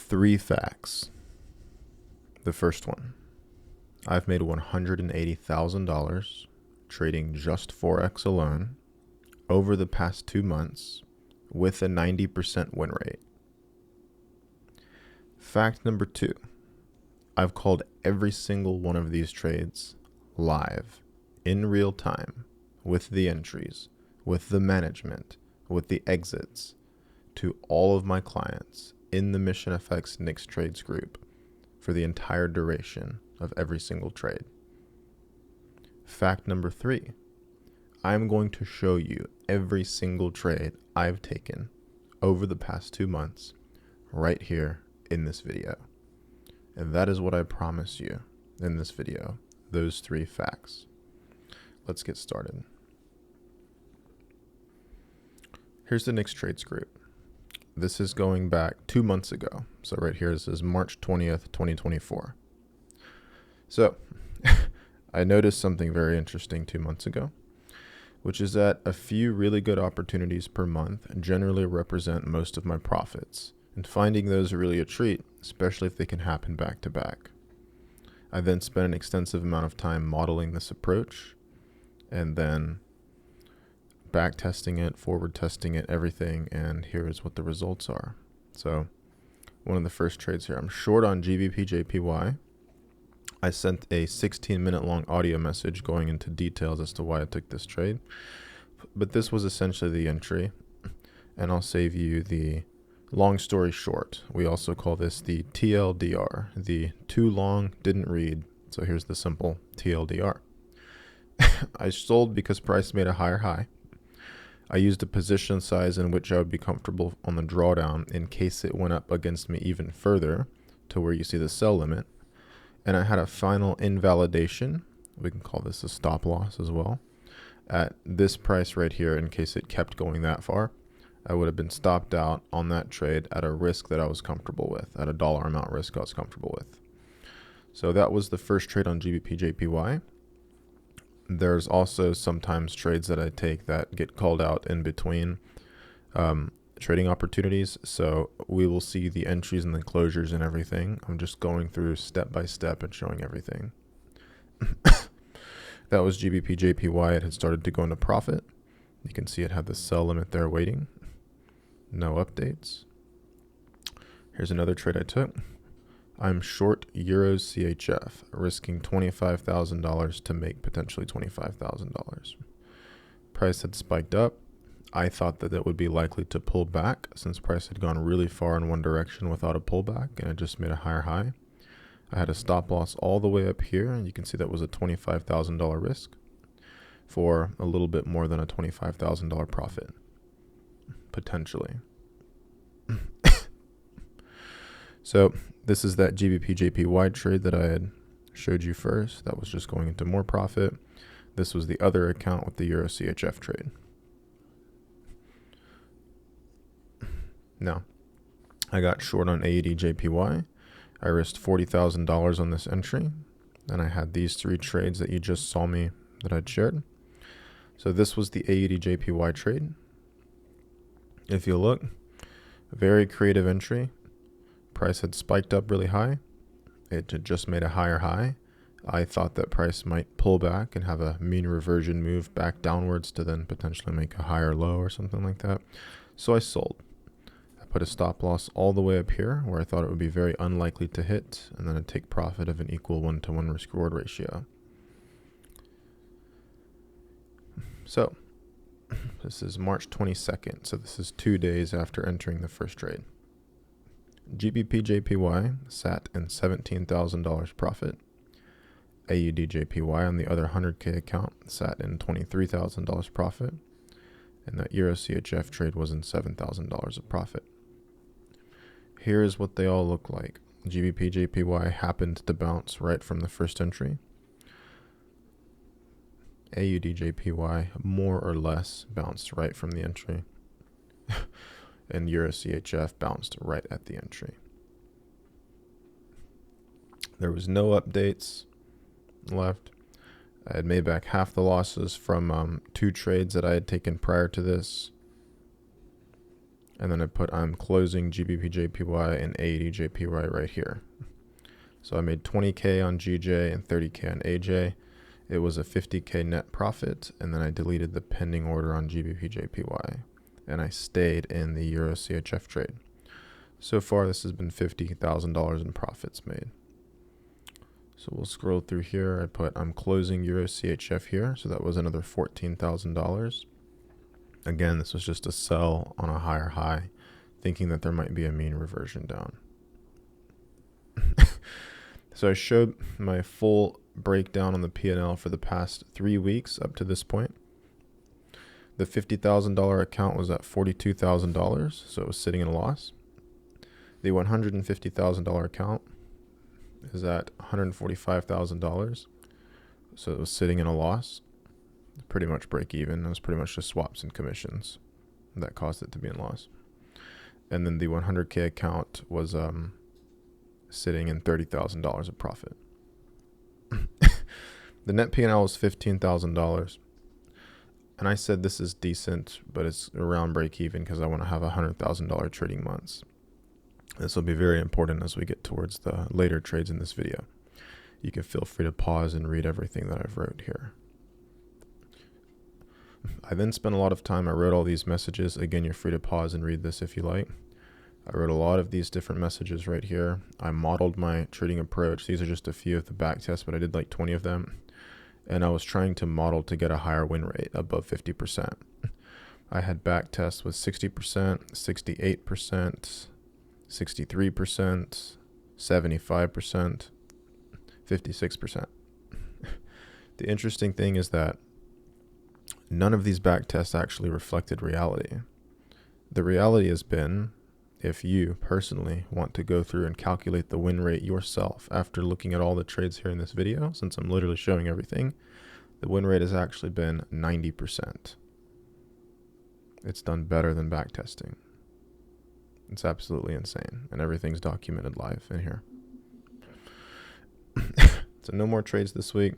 Three facts. The first one, I've made $180,000 trading just Forex alone over the past 2 months with a 90% win rate. Fact number two, I've called every single one of these trades live in real time with the entries, with the management, with the exits to all of my clients in the Mission FX Nix Trades group for the entire duration of every single trade. Fact number three, I'm going to show you every single trade I've taken over the past 2 months right here in this video. And that is what I promise you in this video, those three facts. Let's get started. Here's the Nix Trades group. This is going back 2 months ago. So right here, this is March 20th, 2024. So I noticed something very interesting 2 months ago, which is that a few really good opportunities per month generally represent most of my profits. And finding those are really a treat, especially if they can happen back to back. I then spent an extensive amount of time modeling this approach and then back testing it, forward testing it, everything, and here's what the results are. So one of the first trades here, I'm short on GBP/JPY. I sent a 16-minute long audio message going into details as to why I took this trade, but this was essentially the entry, and I'll save you the long story short. We also call this the TLDR, the too long didn't read. So here's the simple TLDR. I sold because price made a higher high. I used a position size in which I would be comfortable on the drawdown in case it went up against me even further to where you see the sell limit. And I had a final invalidation, we can call this a stop loss as well, at this price right here in case it kept going that far. I would have been stopped out on that trade at a risk that I was comfortable with, at a dollar amount risk I was comfortable with. So that was the first trade on GBP/JPY. There's also sometimes trades that I take that get called out in between trading opportunities. So we will see the entries and the closures and everything. I'm just going through step by step and showing everything. That was GBP/JPY. It had started to go into profit. You can see it had the sell limit there waiting. No updates. Here's another trade I took. I'm short Euros CHF, risking $25,000 to make potentially $25,000. Price had spiked up. I thought that it would be likely to pull back since price had gone really far in one direction without a pullback, and it just made a higher high. I had a stop loss all the way up here, and you can see that was a $25,000 risk for a little bit more than a $25,000 profit, potentially. So this is that GBP/JPY trade that I had showed you first. That was just going into more profit. This was the other account with the Euro CHF trade. Now, I got short on AUD/JPY. I risked $40,000 on this entry. And I had these three trades that you just saw me that I'd shared. So this was the AUD/JPY trade. If you look, very creative entry. Price had spiked up really high. It had just made a higher high. I thought that price might pull back and have a mean reversion move back downwards to then potentially make a higher low or something like that. So I sold. I put a stop loss all the way up here where I thought it would be very unlikely to hit, and then I'd take profit of an equal 1-to-1 risk reward ratio. So this is March 22nd. So this is 2 days after entering the first trade. GBP/JPY sat in $17,000 profit. AUD/JPY on the other 100K account sat in $23,000 profit. And that Euro CHF trade was in $7,000 of profit. Here's what they all look like. GBP/JPY happened to bounce right from the first entry. AUD/JPY more or less bounced right from the entry. And Euro CHF bounced right at the entry. There was no updates left. I had made back half the losses from 2 trades that I had taken prior to this. And then I put I'm closing GBP JPY and AED JPY right here. So I made 20K on GJ and 30K on AJ. It was a 50K net profit, and then I deleted the pending order on GBP JPY, and I stayed in the Euro CHF trade. So far, this has been $50,000 in profits made. So we'll scroll through here. I put I'm closing Euro CHF here, so that was another $14,000. Again, this was just a sell on a higher high, thinking that there might be a mean reversion down. So I showed my full breakdown on the P&L for the past 3 weeks up to this point. The $50,000 account was at $42,000, so it was sitting in a loss. The $150,000 account is at $145,000, so it was sitting in a loss. Pretty much break even. It was pretty much just swaps and commissions that caused it to be in loss. And then the 100K account was sitting in $30,000 of profit. The net P&L was $15,000. And I said this is decent, but it's around break even because I want to have $100,000 trading months. This will be very important as we get towards the later trades in this video. You can feel free to pause and read everything that I've wrote here. I then spent a lot of time, I wrote all these messages. Again, you're free to pause and read this if you like. I wrote a lot of these different messages right here. I modeled my trading approach. These are just a few of the back tests, but I did like 20 of them. And I was trying to model to get a higher win rate above 50%. I had back tests with 60%, 68%, 63%, 75%, 56%. The interesting thing is that none of these back tests actually reflected reality. The reality has been, if you personally want to go through and calculate the win rate yourself after looking at all the trades here in this video, since I'm literally showing everything, the win rate has actually been 90%. It's done better than back testing. It's absolutely insane, and everything's documented live in here. So no more trades this week.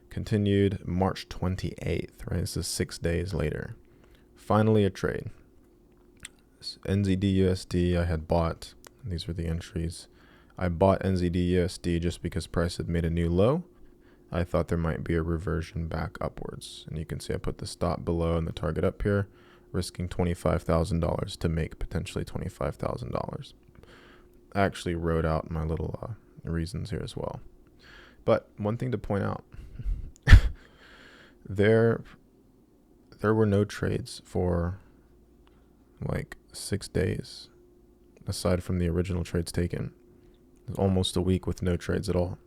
Continued March 28th, right? This is 6 days later. Finally a trade. NZD-USD I had bought. These were the entries. I bought NZD-USD just because price had made a new low. I thought there might be a reversion back upwards. And you can see I put the stop below and the target up here, risking $25,000 to make potentially $25,000. I actually wrote out my little reasons here as well. But one thing to point out, there were no trades for like 6 days, aside from the original trades taken. Almost a week with no trades at all.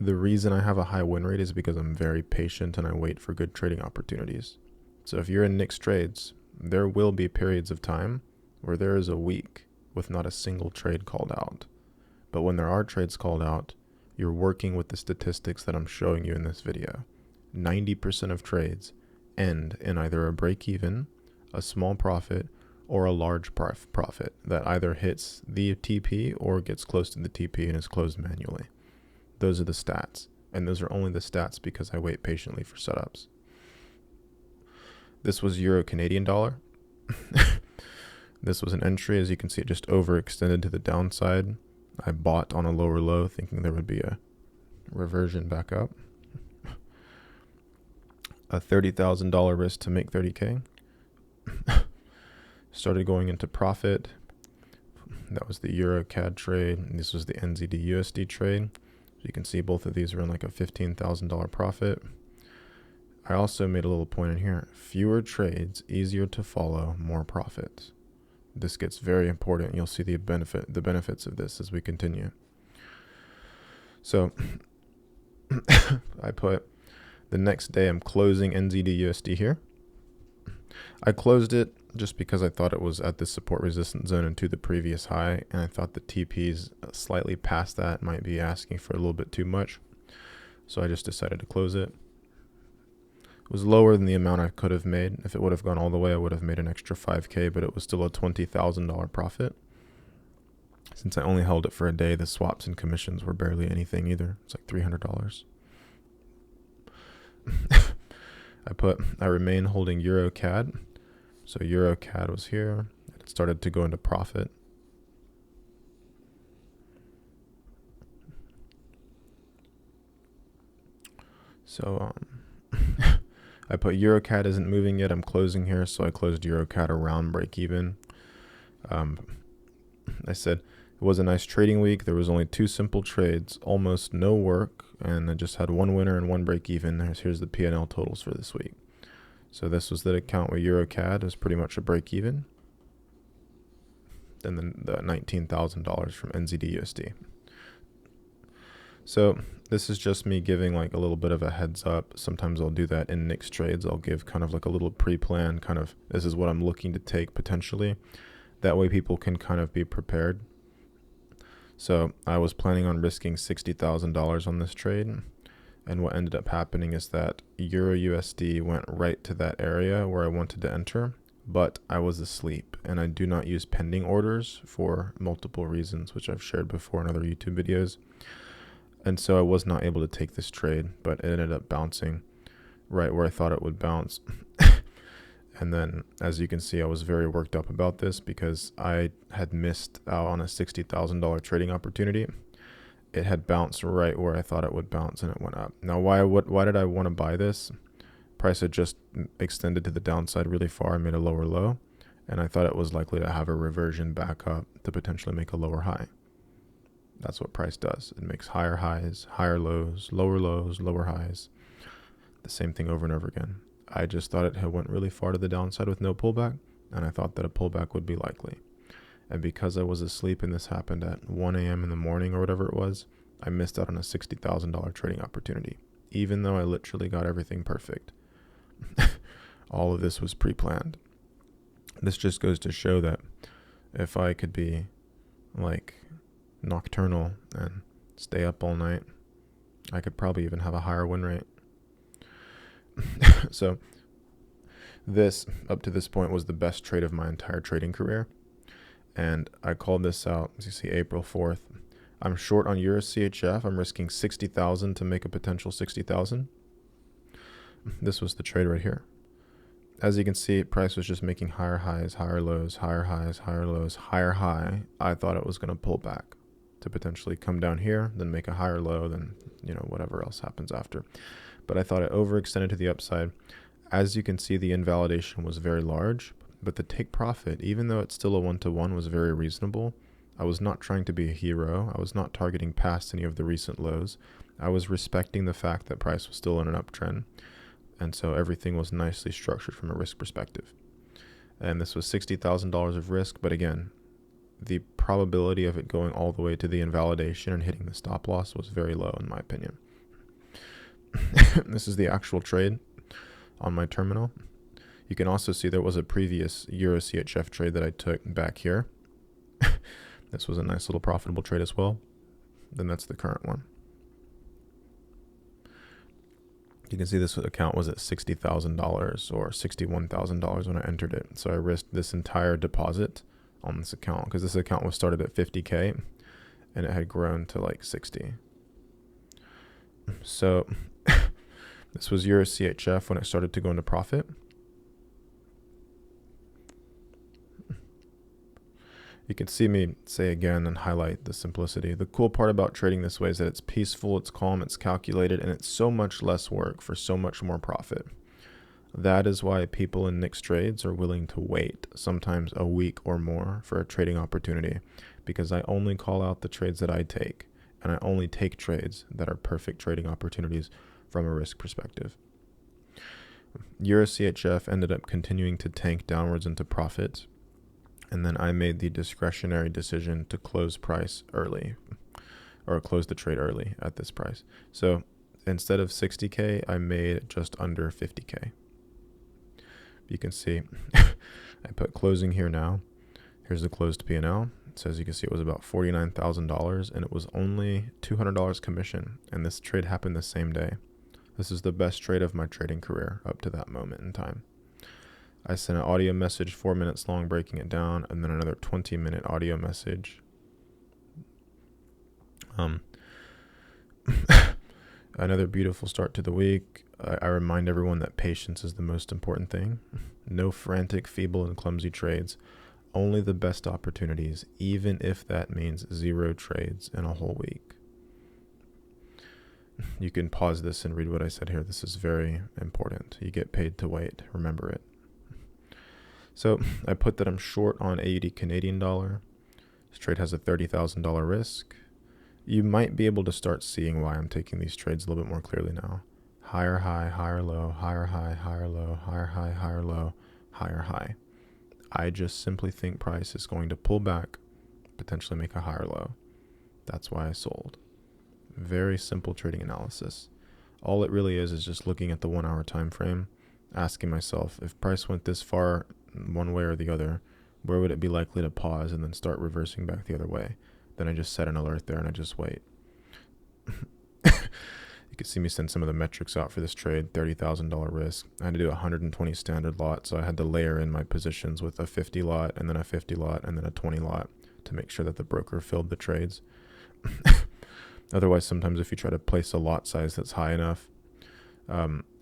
The reason I have a high win rate is because I'm very patient and I wait for good trading opportunities. So if you're in Nick's trades, there will be periods of time where there is a week with not a single trade called out. But when there are trades called out, you're working with the statistics that I'm showing you in this video. 90% of trades end in either a break even, a small profit, or a large profit that either hits the TP or gets close to the TP and is closed manually. Those are the stats. And those are only the stats because I wait patiently for setups. This was Euro Canadian dollar. This was an entry. As you can see, it just overextended to the downside. I bought on a lower low thinking there would be a reversion back up. A $30,000 risk to make 30K. Started going into profit. That was the Euro CAD trade. And this was the NZD USD trade. So you can see both of these are in like a $15,000 profit. I also made a little point in here. Fewer trades, easier to follow, more profits. This gets very important. You'll see the benefits of this as we continue. So I put the next day I'm closing NZD USD here. I closed it just because I thought it was at the support resistance zone and to the previous high, and I thought the TPs slightly past that might be asking for a little bit too much. So I just decided to close it. It was lower than the amount I could have made. If it would have gone all the way, I would have made an extra 5K, but it was still a $20,000 profit. Since I only held it for a day, the swaps and commissions were barely anything either. It's like $300. I remain holding Euro CAD. So Euro CAD was here. it started to go into profit. So I put EuroCAD isn't moving yet. I'm closing here, so I closed EuroCAD around break even. I said it was a nice trading week. There was only 2 simple trades, almost no work, and I just had 1 winner and 1 break even. Here's the P&L totals for this week. So this was the account with EuroCAD. It was pretty much a break even. And then the $19,000 from NZD/USD. So this is just me giving like a little bit of a heads up. Sometimes I'll do that in Nick's trades. I'll give kind of like a little pre-plan, kind of this is what I'm looking to take potentially. That way people can kind of be prepared. So I was planning on risking $60,000 on this trade. And what ended up happening is that Euro/USD went right to that area where I wanted to enter, but I was asleep, and I do not use pending orders for multiple reasons, which I've shared before in other YouTube videos. And so I was not able to take this trade, but it ended up bouncing right where I thought it would bounce. And then, as you can see, I was very worked up about this because I had missed out on a $60,000 trading opportunity. It had bounced right where I thought it would bounce, and it went up. Now, why did I want to buy this? Price had just extended to the downside really far. I made a lower low, and I thought it was likely to have a reversion back up to potentially make a lower high. That's what price does. It makes higher highs, higher lows, lower highs. The same thing over and over again. I just thought it had went really far to the downside with no pullback, and I thought that a pullback would be likely. And because I was asleep and this happened at 1 a.m. in the morning or whatever it was, I missed out on a $60,000 trading opportunity, even though I literally got everything perfect. All of this was pre-planned. This just goes to show that if I could be like nocturnal and stay up all night, I could probably even have a higher win rate. So this, up to this point, was the best trade of my entire trading career. And I called this out, as you see, April 4th. I'm short on Euro CHF. I'm risking 60,000 to make a potential 60,000. This was the trade right here. As you can see, price was just making higher highs, higher lows, higher highs, higher lows, higher high. I thought it was going to pull back to potentially come down here, then make a higher low, then, whatever else happens after. But I thought it overextended to the upside. As you can see, the invalidation was very large, but the take profit, even though it's still a 1-to-1, was very reasonable. I was not trying to be a hero. I was not targeting past any of the recent lows. I was respecting the fact that price was still in an uptrend. And so everything was nicely structured from a risk perspective. And this was $60,000 of risk. But again, the probability of it going all the way to the invalidation and hitting the stop loss was very low, in my opinion. This is the actual trade on my terminal. You can also see there was a previous Euro CHF trade that I took back here. This was a nice little profitable trade as well. Then that's the current one. You can see this account was at $60,000 or $61,000 when I entered it. So I risked this entire deposit on this account because this account was started at 50K and it had grown to like 60. So this was Euro CHF when it started to go into profit. You can see me say again and highlight the simplicity. The cool part about trading this way is that it's peaceful, it's calm, it's calculated, and it's so much less work for so much more profit. That is why people in Nick's trades are willing to wait, sometimes a week or more, for a trading opportunity, because I only call out the trades that I take, and I only take trades that are perfect trading opportunities from a risk perspective. Euro CHF ended up continuing to tank downwards into profit. And then I made the discretionary decision to close price early, or close the trade early at this price. So instead of 60K, I made just under 50K. You can see I put closing here now. Here's the closed P&L. So as you can see, it was about $49,000 and it was only $200 commission. And this trade happened the same day. This is the best trade of my trading career up to that moment in time. I sent an audio message 4 minutes long breaking it down, and then another 20-minute audio message. Another beautiful start to the week. I remind everyone that patience is the most important thing. No frantic, feeble, and clumsy trades. only the best opportunities, even if that means 0 trades in a whole week. You can pause this and read what I said here. This is very important. You get paid to wait. Remember it. So I put that I'm short on AUD Canadian dollar. This trade has a $30,000 risk. You might be able to start seeing why I'm taking these trades a little bit more clearly now. Higher high, higher low, higher high, higher low, higher high, higher low, higher high. I just simply think price is going to pull back, potentially make a higher low. That's why I sold. Very simple trading analysis. All it really is just looking at the 1 hour time frame, asking myself, if price went this far one way or the other, where would it be likely to pause and then start reversing back the other way? Then I just set an alert there and I just wait. You can see me send some of the metrics out for this trade. $30,000 risk. I had to do 120 standard lot, so I had to layer in my positions with a 50 lot and then a 50 lot and then a 20 lot to make sure that the broker filled the trades. Otherwise, sometimes if you try to place a lot size that's high enough,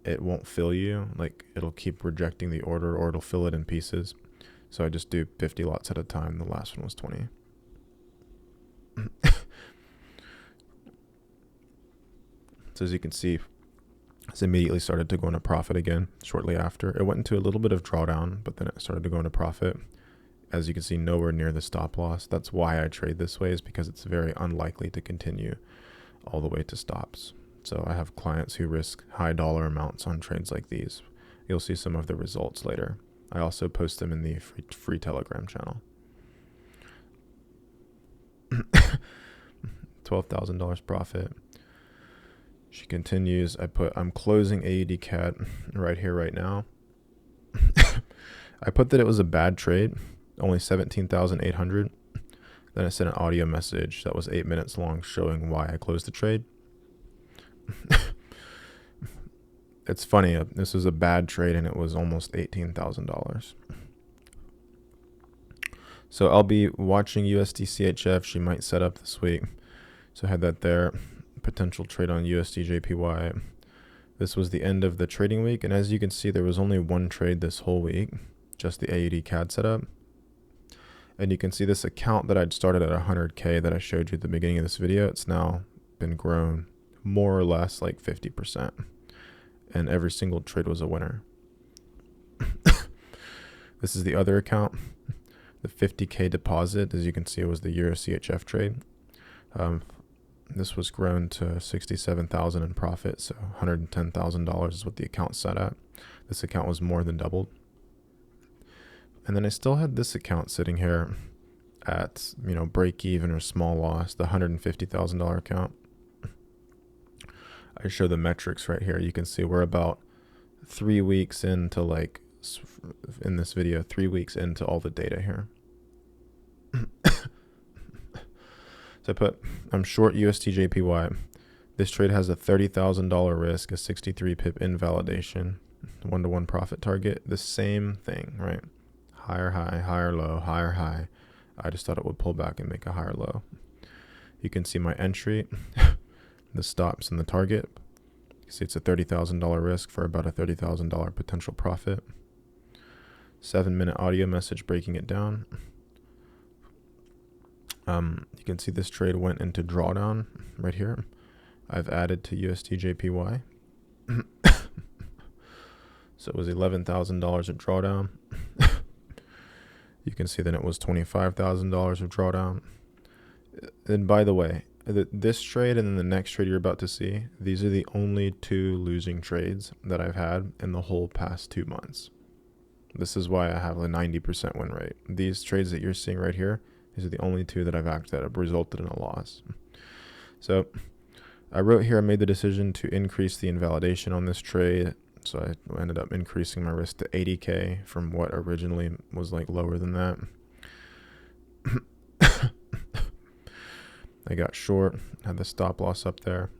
it won't fill you. Like, it'll keep rejecting the order, or it'll fill it in pieces. So I just do 50 lots at a time. The last one was 20. So as you can see, it's immediately started to go into profit again shortly after. It went into a little bit of drawdown, but then it started to go into profit. As you can see, nowhere near the stop loss. That's why I trade this way, is because it's very unlikely to continue all the way to stops. So I have clients who risk high dollar amounts on trades like these. You'll see some of the results later. I also post them in the free Telegram channel. $12,000 profit. She continues. I'm closing AUD CAD right here, right now. I put that it was a bad trade, only 17,800. Then I sent an audio message that was 8 minutes long showing why I closed the trade. It's funny. This was a bad trade and it was almost $18,000. So I'll be watching USD CHF. She might set up this week. So I had that there. Potential trade on USD JPY. This was the end of the trading week, and as you can see, there was only one trade this whole week, just the AUD CAD setup. And you can see this account that I'd started at 100K that I showed you at the beginning of this video, it's now been grown more or less like 50%, and every single trade was a winner. This is the other account. The 50K deposit, as you can see, it was the Euro CHF trade. This was grown to 67,000 in profit, so $110,000 is what the account set at. This account was more than doubled. And then I still had this account sitting here at, break even or small loss, the $150,000 account. I show the metrics right here. You can see we're about 3 weeks into, in this video, 3 weeks into all the data here. So I'm short USD JPY. This trade has a $30,000 risk, a 63 pip invalidation, 1-to-1 profit target. The same thing, right? Higher high, higher low, higher high. I just thought it would pull back and make a higher low. You can see my entry, the stops and the target. You see it's a $30,000 risk for about a $30,000 potential profit. 7-minute audio message breaking it down. You can see this trade went into drawdown right here. I've added to USD JPY. So it was $11,000 of drawdown. You can see that it was $25,000 of drawdown. And by the way, this trade and then the next trade you're about to see, these are the only 2 losing trades that I've had in the whole past 2 months. This is why I have a 90% win rate. These trades that you're seeing right here, these are the only 2 that I've acted that have resulted in a loss. So I wrote here, I made the decision to increase the invalidation on this trade. So I ended up increasing my risk to 80K from what originally was lower than that. I got short, had the stop loss up there.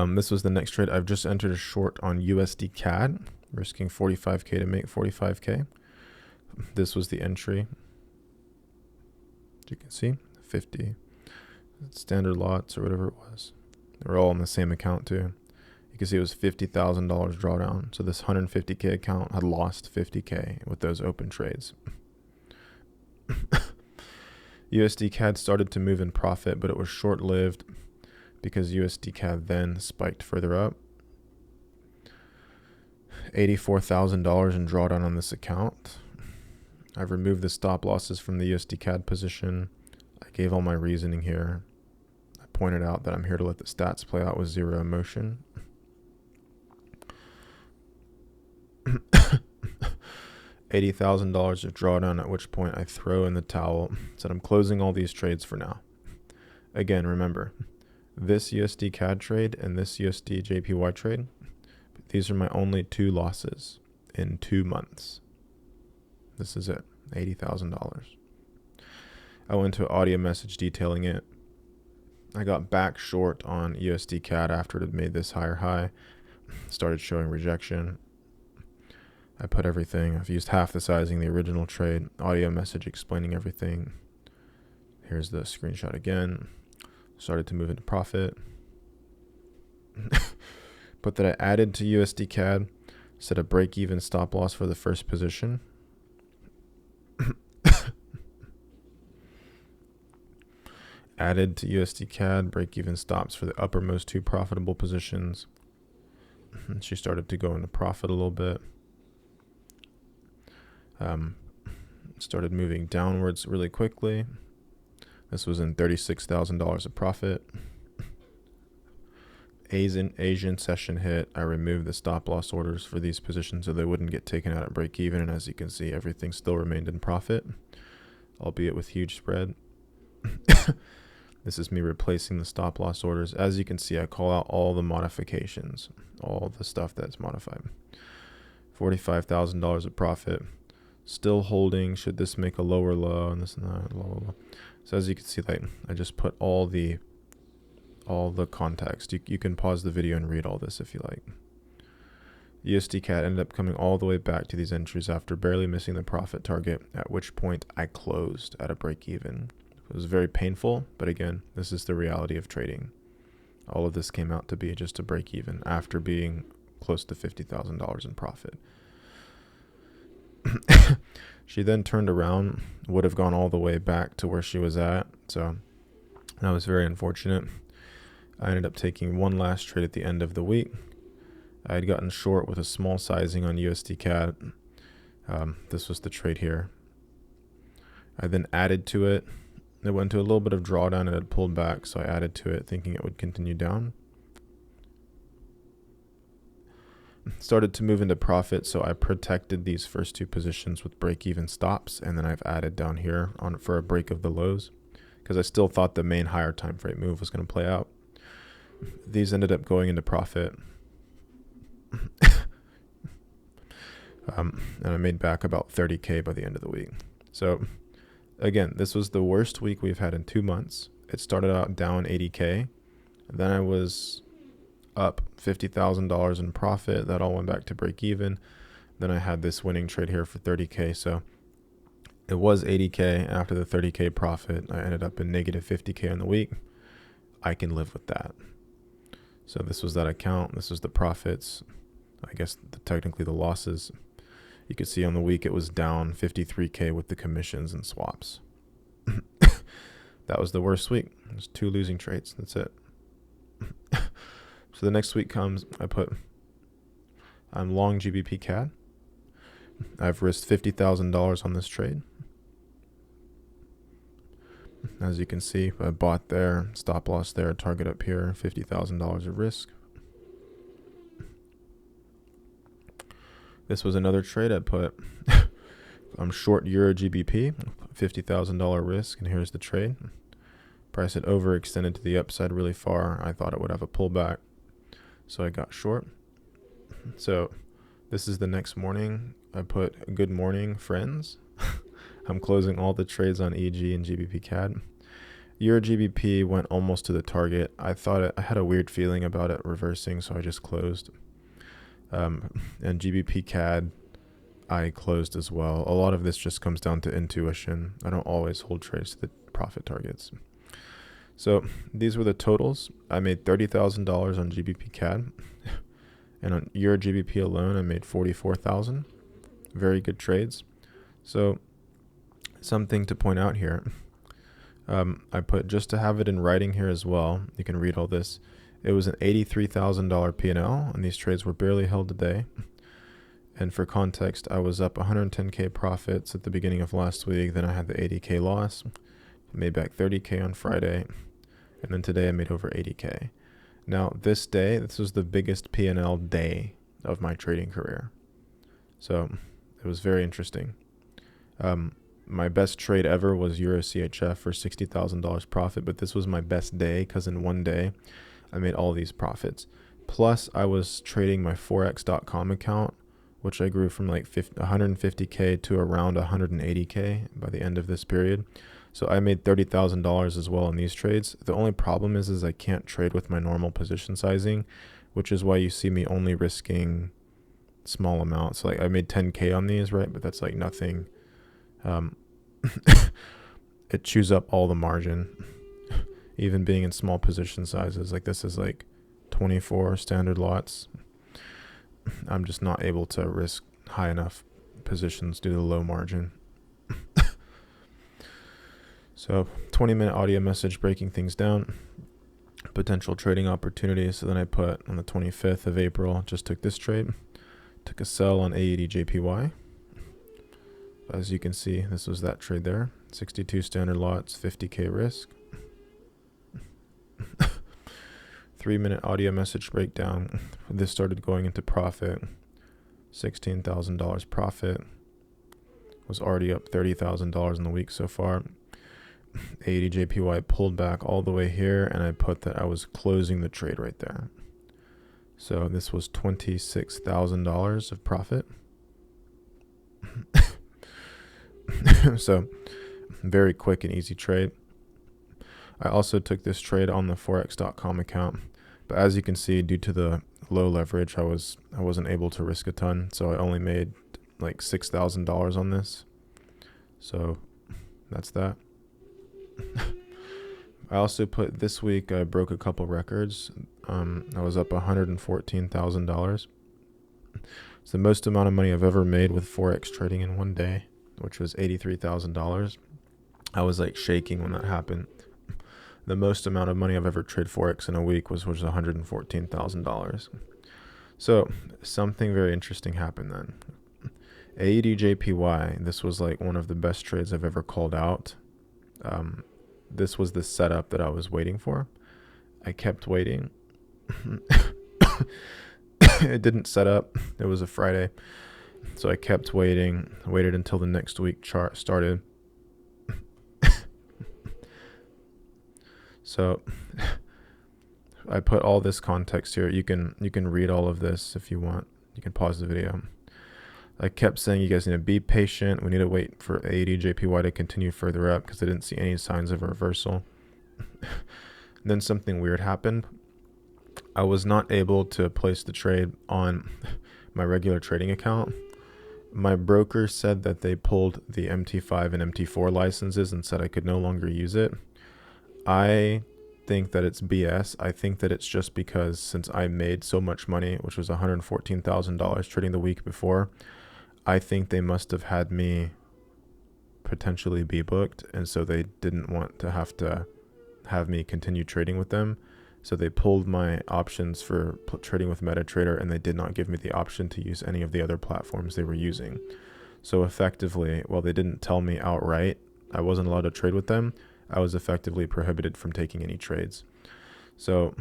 This was the next trade. I've just entered a short on USD CAD, risking 45K to make 45K. This was the entry. As you can see, 50 standard lots or whatever it was. They're all on the same account too. You can see it was $50,000 drawdown. So this 150K account had lost 50K with those open trades. USD CAD started to move in profit, but it was short-lived because USD CAD then spiked further up. $84,000 in drawdown on this account. I've removed the stop losses from the USD CAD position. I gave all my reasoning here. I pointed out that I'm here to let the stats play out with zero emotion. $80,000 of drawdown, at which point I throw in the towel. Said I'm closing all these trades for now. Again, remember, this USD CAD trade and this USD JPY trade, these are my only two losses in 2 months. This is it, $80,000. I went to an audio message detailing it. I got back short on USD CAD after it had made this higher high. Started showing rejection. I put everything. I've used half the sizing the original trade. Audio message explaining everything. Here's the screenshot again. Started to move into profit. But that I added to USD CAD. Set a break-even stop loss for the first position. Added to USD CAD, break-even stops for the uppermost two profitable positions. And she started to go into profit a little bit. Started moving downwards really quickly. This was in $36,000 of profit. Asian session hit. I removed the stop loss orders for these positions so they wouldn't get taken out at break even. And as you can see, everything still remained in profit, albeit with huge spread. This is me replacing the stop loss orders. As you can see, I call out all the modifications, all the stuff that's modified. $45,000 of profit. Still holding. Should this make a lower low and this and that, blah, blah, blah. So as you can see, like I just put all the context. You can pause the video and read all this if you like. USD CAD ended up coming all the way back to these entries after barely missing the profit target, at which point I closed at a break even. It was very painful, but again, this is the reality of trading. All of this came out to be just a break even after being close to $50,000 in profit. She then turned around, would have gone all the way back to where she was at. So that was very unfortunate. I ended up taking one last trade at the end of the week. I had gotten short with a small sizing on USD CAD. This was the trade here. I then added to it. It went to a little bit of drawdown and it had pulled back, so I added to it thinking it would continue down. Started to move into profit, so I protected these first two positions with break-even stops, and then I've added down here on for a break of the lows because I still thought the main higher time frame move was going to play out. These ended up going into profit. And I made back about 30K by the end of the week. So again, this was the worst week we've had in 2 months. It started out down 80K. Then I was up $50,000 in profit. That all went back to break even. Then I had this winning trade here for 30K. So it was 80K. After the 30K profit, I ended up in negative 50K in the week. I can live with that. So this was that account. This was the profits. I guess technically the losses. You could see on the week it was down 53K with the commissions and swaps. That was the worst week. There's 2 losing trades. That's it. So the next week comes, I'm long GBP CAD. I've risked $50,000 on this trade. As you can see, I bought there, stop loss there, target up here, $50,000 of risk. This was another trade I put. I'm short Euro GBP, $50,000 risk, and here's the trade. Price had overextended to the upside really far. I thought it would have a pullback, so I got short. So this is the next morning. I put good morning, friends. I'm closing all the trades on EG and GBP CAD. Euro GBP went almost to the target. I had a weird feeling about it reversing, so I just closed. And GBP CAD, I closed as well. A lot of this just comes down to intuition. I don't always hold trades to the profit targets. So these were the totals. I made $30,000 on GBP CAD. And on Euro GBP alone, I made 44,000. Very good trades. So something to point out here. I put, just to have it in writing here as well, you can read all this. It was an $83,000 P&L, and these trades were barely held today. And for context, I was up 110K profits at the beginning of last week. Then I had the 80K loss. Made back 30K on Friday. And then today I made over 80K. Now this day, this was the biggest P&L day of my trading career. So it was very interesting. My best trade ever was Euro CHF for $60,000 profit, but this was my best day because in one day I made all these profits. Plus I was trading my Forex.com account, which I grew from like 150K to around 180K by the end of this period. So I made $30,000 as well in these trades. The only problem is I can't trade with my normal position sizing, which is why you see me only risking small amounts. Like I made 10K on these, right? But that's like nothing. It chews up all the margin, even being in small position sizes. Like this is like 24 standard lots. I'm just not able to risk high enough positions due to the low margin. So 20-minute audio message breaking things down, potential trading opportunities. So then I put on the 25th of April, just took this trade, took a sell on AED JPY. As you can see, this was that trade there, 62 standard lots, 50K risk. 3-minute audio message breakdown. This started going into profit, $16,000 profit. Was already up $30,000 in the week so far. AED JPY pulled back all the way here, and I put that I was closing the trade right there. So this was $26,000 of profit. So very quick and easy trade. I also took this trade on the Forex.com account, but as you can see, due to the low leverage, I wasn't able to risk a ton, so I only made like $6,000 on this. So that's that. I also put this week, I broke a couple records. I was up $114,000. It's the most amount of money I've ever made with Forex trading in one day, which was $83,000. I was like shaking when that happened. The most amount of money I've ever traded Forex in a week was $114,000. So something very interesting happened then. AED JPY, this was like one of the best trades I've ever called out. This was the setup that I was waiting for. I kept waiting. It didn't set up. It was a Friday. So I kept waiting, waited until the next week chart started. So I put all this context here. You can read all of this if you want. You can pause the video. I kept saying you guys need to be patient. We need to wait for AED JPY to continue further up because I didn't see any signs of a reversal. Then something weird happened. I was not able to place the trade on my regular trading account. My broker said that they pulled the MT5 and MT4 licenses and said I could no longer use it. I think that it's BS. I think that it's just because since I made so much money, which was $114,000 trading the week before, I think they must have had me potentially be booked, and so they didn't want to have me continue trading with them. So they pulled my options for trading with MetaTrader, and they did not give me the option to use any of the other platforms they were using. So effectively, while they didn't tell me outright I wasn't allowed to trade with them, I was effectively prohibited from taking any trades. So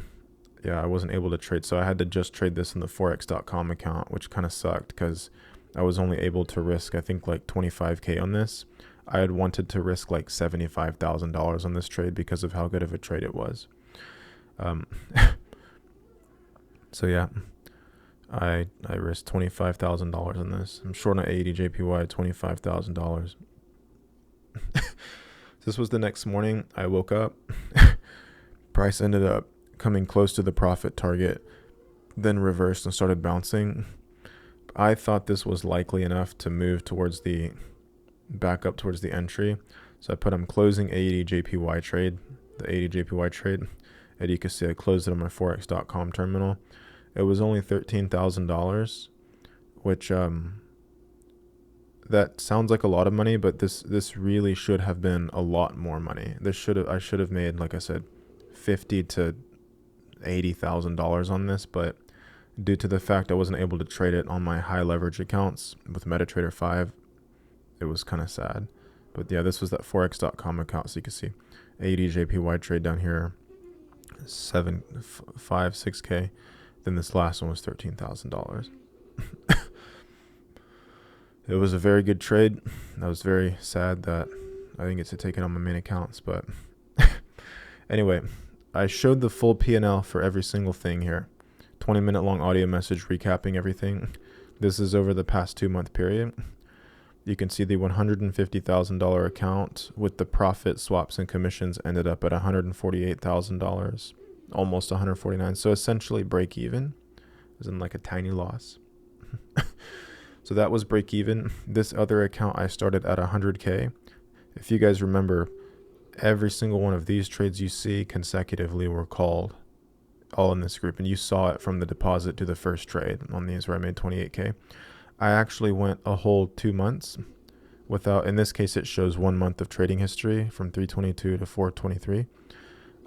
yeah, I wasn't able to trade. So I had to just trade this in the Forex.com account, which kind of sucked because I was only able to risk, I think, like 25K on this. I had wanted to risk like $75,000 on this trade because of how good of a trade it was. So yeah, I risked $25,000 on this. I'm short on AED JPY, $25,000. This was the next morning. I woke up. Price ended up coming close to the profit target, then reversed and started bouncing. I thought this was likely enough to move towards back up towards the entry. So I put I'm closing AED JPY trade, the AED JPY trade. And you can see I closed it on my Forex.com terminal. It was only $13,000, which that sounds like a lot of money, but this really should have been a lot more money. I should have made, like I said, $50,000 to $80,000 on this, but due to the fact I wasn't able to trade it on my high leverage accounts with MetaTrader 5, it was kind of sad. But yeah, this was that Forex.com account, so you can see 80 JPY trade down here, 6K. Then this last one was $13,000. It was a very good trade. I was very sad that I didn't get to take it on my main accounts, but anyway, I showed the full P&L for every single thing here. 20-minute long audio message recapping everything. This is over the past 2-month period. You can see the $150,000 account with the profit, swaps, and commissions ended up at $148,000, almost $149,000. So essentially break even, as in like a tiny loss. So that was break even. This other account I started at $100K. If you guys remember, every single one of these trades you see consecutively were called, all in this group, and you saw it from the deposit to the first trade on these where I made $28K. I actually went a whole 2 months without, in this case it shows 1 month of trading history from 322 to 423.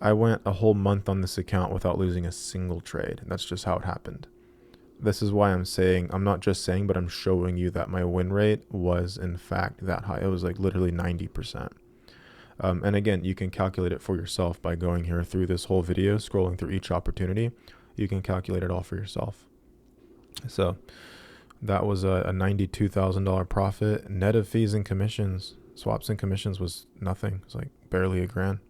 I went a whole month on this account without losing a single trade. That's just how it happened. This is why I'm not just saying, but I'm showing you that my win rate was in fact that high. It was like literally 90%. And again, you can calculate it for yourself by going here through this whole video, scrolling through each opportunity. You can calculate it all for yourself. So that was a $92,000 profit. Net of fees and commissions, swaps and commissions was nothing. It was like barely $1,000.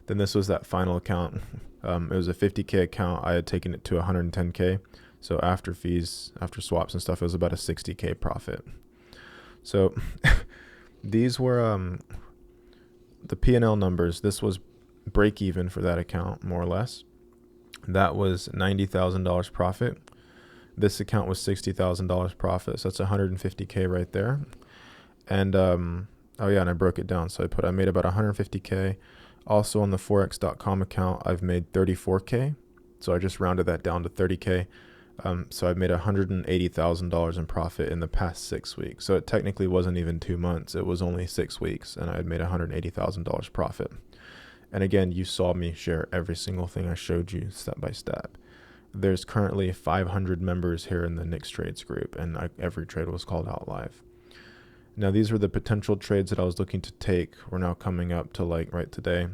Then this was that final account. It was a 50K account. I had taken it to 110K. So after fees, after swaps and stuff, it was about a 60K profit. So these were the P&L numbers. This was break even for that account, more or less. That was $90,000 profit. This account was $60,000 profit. So that's 150K right there. And oh yeah, and I broke it down. So I made about 150K. Also on the Forex.com account, I've made 34K. So I just rounded that down to 30K. So I've made $180,000 in profit in the past 6 weeks. So it technically wasn't even 2 months. It was only 6 weeks, and I had made $180,000 profit. And again, you saw me share every single thing I showed you step by step. There's currently 500 members here in the Nick's Trades group, and every trade was called out live. Now, these were the potential trades that I was looking to take. We're now coming up to like right today.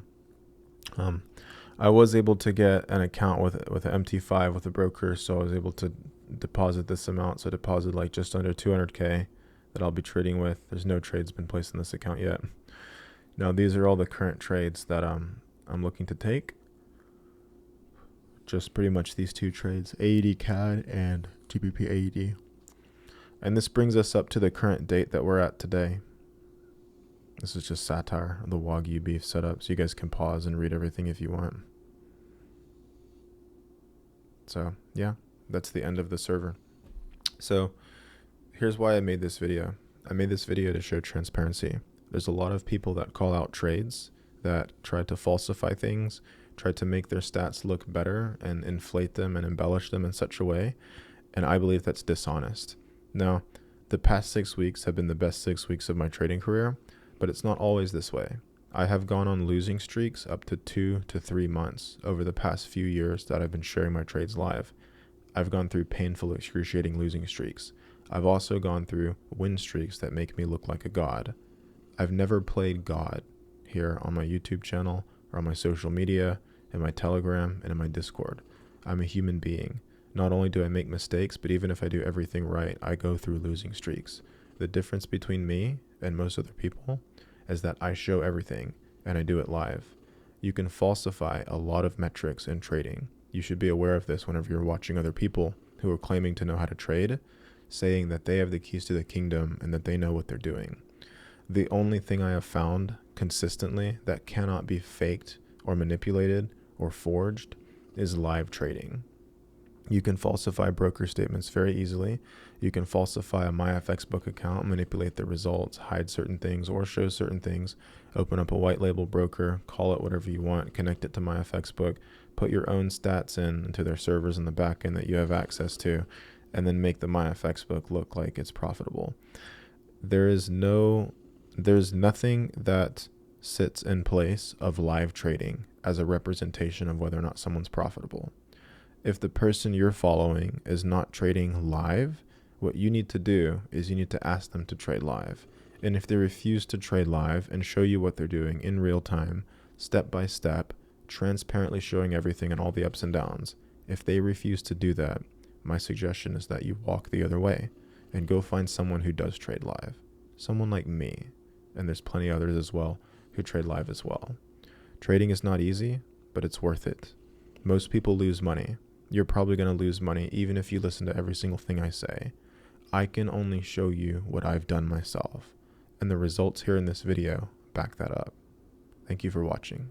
I was able to get an account with an MT5 with a broker, so I was able to deposit this amount. So I deposited like just under 200K that I'll be trading with. There's no trades been placed in this account yet. Now, these are all the current trades that I'm looking to take. Just pretty much these two trades, AED CAD and GBP AED. And this brings us up to the current date that we're at today. This is just satire of the Wagyu beef setup, so you guys can pause and read everything if you want. So yeah, that's the end of the server. So here's why I made this video. I made this video to show transparency. There's a lot of people that call out trades, that try to falsify things, try to make their stats look better and inflate them and embellish them in such a way. And I believe that's dishonest. Now, the past 6 weeks have been the best 6 weeks of my trading career, but it's not always this way. I have gone on losing streaks up to 2 to 3 months over the past few years that I've been sharing my trades live. I've gone through painful, excruciating losing streaks. I've also gone through win streaks that make me look like a god. I've never played God here on my YouTube channel or on my social media, in my Telegram, and in my Discord. I'm a human being. Not only do I make mistakes, but even if I do everything right, I go through losing streaks. The difference between me and most other people is that I show everything and I do it live. You can falsify a lot of metrics in trading. You should be aware of this whenever you're watching other people who are claiming to know how to trade, saying that they have the keys to the kingdom and that they know what they're doing. The only thing I have found consistently that cannot be faked or manipulated or forged is live trading. You can falsify broker statements very easily. You can falsify a MyFX book account, manipulate the results, hide certain things or show certain things, open up a white label broker, call it whatever you want, connect it to MyFX book, put your own stats into their servers in the back end that you have access to, and then make the MyFX book look like it's profitable. There's nothing that sits in place of live trading as a representation of whether or not someone's profitable. If the person you're following is not trading live, what you need to do is you need to ask them to trade live. And if they refuse to trade live and show you what they're doing in real time, step by step, transparently showing everything and all the ups and downs, if they refuse to do that, my suggestion is that you walk the other way and go find someone who does trade live. Someone like me, and there's plenty others as well who trade live as well. Trading is not easy, but it's worth it. Most people lose money. You're probably going to lose money even if you listen to every single thing I say. I can only show you what I've done myself, and the results here in this video back that up. Thank you for watching.